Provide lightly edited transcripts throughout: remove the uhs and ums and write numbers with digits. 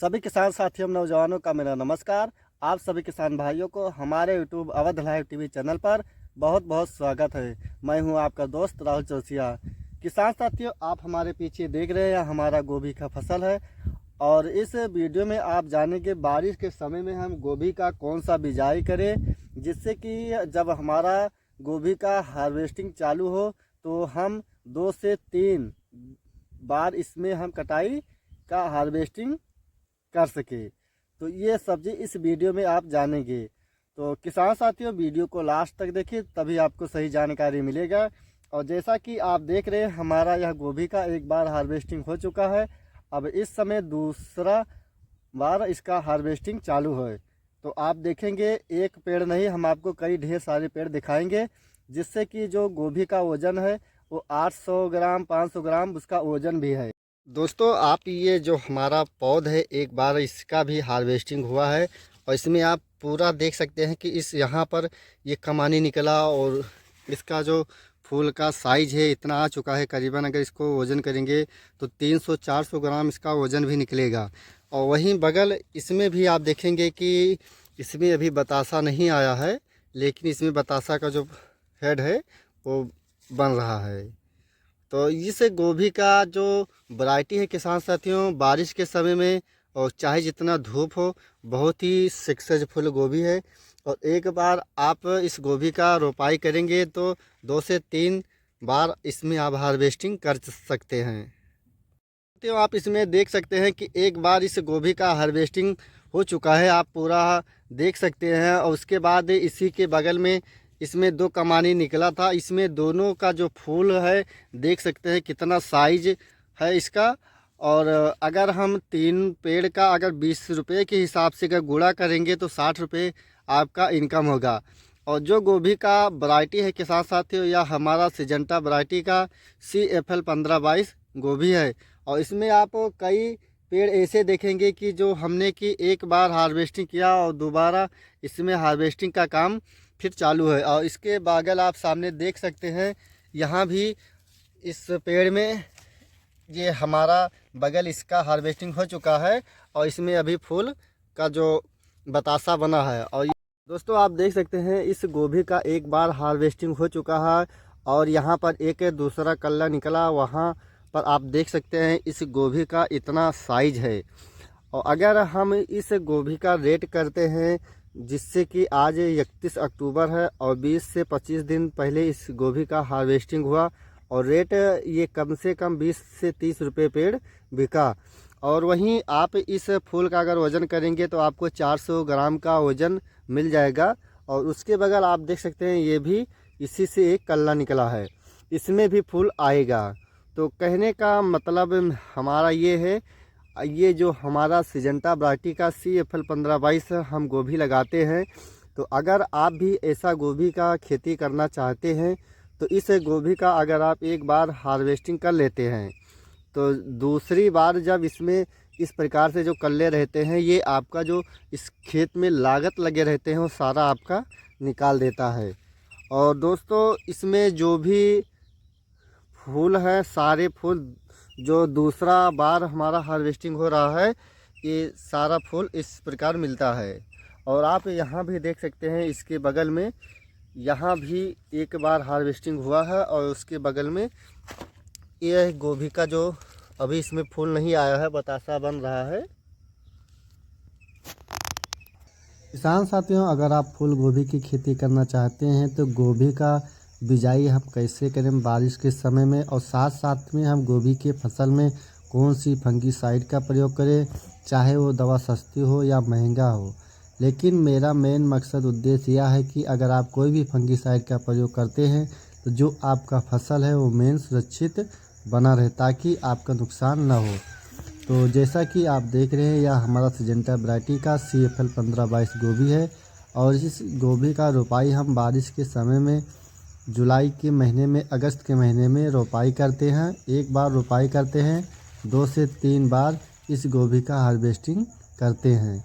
सभी किसान साथियों नौजवानों का मेरा नमस्कार। आप सभी किसान भाइयों को हमारे YouTube Awadh live TV channel पर बहुत बहुत स्वागत है। मैं हूं आपका दोस्त राहुल चौरसिया। किसान साथियों, आप हमारे पीछे देख रहे हैं हमारा गोभी का फसल है और इस वीडियो में आप जानेंगे बारिश के समय में हम गोभी का कौन सा बिजाई करें, जिससे कि जब हमारा गोभी का हार्वेस्टिंग चालू हो तो हम 2 से 3 बार इसमें हम कटाई का हार्वेस्टिंग कर सके। तो ये सब्जी इस वीडियो में आप जानेंगे। तो किसान साथियों, वीडियो को लास्ट तक देखिए, तभी आपको सही जानकारी मिलेगा। और जैसा कि आप देख रहे हैं हमारा यह गोभी का एक बार हार्वेस्टिंग हो चुका है। अब इस समय दूसरा बार इसका हार्वेस्टिंग चालू है। तो आप देखेंगे एक पेड़ नहीं, हम आपको कई ढेर सारे पेड़ दिखाएंगे, जिससे कि जो गोभी का वजन है वो 800 ग्राम 500 ग्राम उसका वजन भी है। दोस्तों, आप ये जो हमारा पौध है एक बार इसका भी हार्वेस्टिंग हुआ है और इसमें आप पूरा देख सकते हैं कि इस यहाँ पर ये कमानी निकला और इसका जो फूल का साइज है इतना आ चुका है। करीबन अगर इसको वज़न करेंगे तो 300-400 ग्राम इसका वज़न भी निकलेगा। और वहीं बगल इसमें भी आप देखेंगे कि इसमें अभी बतासा नहीं आया है, लेकिन इसमें बतासा का जो हेड है वो बन रहा है। तो इस गोभी का जो वैरायटी है किसान साथियों, बारिश के समय में और चाहे जितना धूप हो, बहुत ही सक्सेसफुल गोभी है। और एक बार आप इस गोभी का रोपाई करेंगे तो 2 से 3 बार इसमें आप हार्वेस्टिंग कर सकते हैं। तो आप इसमें देख सकते हैं कि एक बार इस गोभी का हार्वेस्टिंग हो चुका है, आप पूरा देख सकते हैं। और उसके बाद इसी के बगल में इसमें 2 कमानी निकला था। इसमें दोनों का जो फूल है देख सकते हैं कितना साइज है इसका। और अगर हम 3 पेड़ का अगर 20 रुपये के हिसाब से अगर गुणा करेंगे तो 60 रुपये आपका इनकम होगा। और जो गोभी का वैरायटी है किसान साथियों, या हमारा सिजेंटा वैरायटी का CFL 1522 गोभी है। और इसमें आप कई पेड़ ऐसे देखेंगे कि जो हमने कि एक बार हार्वेस्टिंग किया और दोबारा इसमें हार्वेस्टिंग का काम फिर चालू है। और इसके बगल आप सामने देख सकते हैं, यहाँ भी इस पेड़ में ये हमारा बगल इसका हार्वेस्टिंग हो चुका है और इसमें अभी फूल का जो बतासा बना है। और दोस्तों, आप देख सकते हैं इस गोभी का एक बार हार्वेस्टिंग हो चुका है और यहाँ पर एक दूसरा कल्ला निकला, वहाँ पर आप देख सकते हैं इस गोभी का इतना साइज है। और अगर हम इस गोभी का रेट करते हैं, जिससे कि आज 31 अक्टूबर है और 20 से 25 दिन पहले इस गोभी का हार्वेस्टिंग हुआ और रेट ये कम से कम 20 से 30 रुपये पेड़ बिका। और वहीं आप इस फूल का अगर वज़न करेंगे तो आपको 400 ग्राम का वज़न मिल जाएगा। और उसके बगल आप देख सकते हैं ये भी इसी से एक कल्ला निकला है, इसमें भी फूल आएगा। तो कहने का मतलब हमारा ये है, ये जो हमारा सिजेंटा वैरायटी का CFL 1522 हम गोभी लगाते हैं, तो अगर आप भी ऐसा गोभी का खेती करना चाहते हैं तो इस गोभी का अगर आप एक बार हार्वेस्टिंग कर लेते हैं तो दूसरी बार जब इसमें इस प्रकार से जो कल्ले रहते हैं, ये आपका जो इस खेत में लागत लगे रहते हैं वो सारा आपका निकाल देता है। और दोस्तों, इसमें जो भी फूल है, सारे फूल जो दूसरा बार हमारा हार्वेस्टिंग हो रहा है, ये सारा फूल इस प्रकार मिलता है। और आप यहाँ भी देख सकते हैं इसके बगल में, यहाँ भी एक बार हार्वेस्टिंग हुआ है और उसके बगल में ये गोभी का जो अभी इसमें फूल नहीं आया है, बतासा बन रहा है। किसान साथियों, अगर आप फूल गोभी की खेती करना चाहते हैं तो गोभी का बिजाई हम कैसे करें बारिश के समय में, और साथ साथ में हम गोभी के फसल में कौन सी फंगीसाइड का प्रयोग करें, चाहे वो दवा सस्ती हो या महंगा हो। लेकिन मेरा मेन मकसद उद्देश्य यह है कि अगर आप कोई भी फंगीसाइड का प्रयोग करते हैं तो जो आपका फसल है वो मेन सुरक्षित बना रहे, ताकि आपका नुकसान ना हो। तो जैसा कि आप देख रहे हैं, यह हमारा सिजेंटा वैरायटी का CFL 1522 गोभी है। और इस गोभी का रोपाई हम बारिश के समय में जुलाई के महीने में, अगस्त के महीने में रोपाई करते हैं। एक बार रोपाई करते हैं, 2 से 3 बार इस गोभी का हार्वेस्टिंग करते हैं।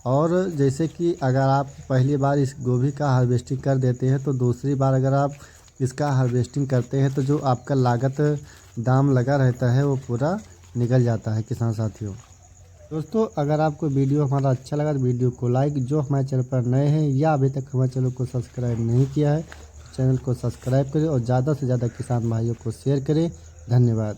और जैसे कि अगर आप पहली बार इस गोभी का हार्वेस्टिंग कर देते हैं तो दूसरी बार अगर आप इसका हार्वेस्टिंग करते हैं तो जो आपका लागत दाम लगा रहता है वो पूरा निकल जाता है किसान साथियों। दोस्तों अगर आपको वीडियो हमारा अच्छा लगा तो वीडियो को लाइक, जो हमारे चैनल पर नए हैं या अभी तक हमारे चैनल को सब्सक्राइब नहीं किया है चैनल को सब्सक्राइब करें और ज़्यादा से ज़्यादा किसान भाइयों को शेयर करें। धन्यवाद।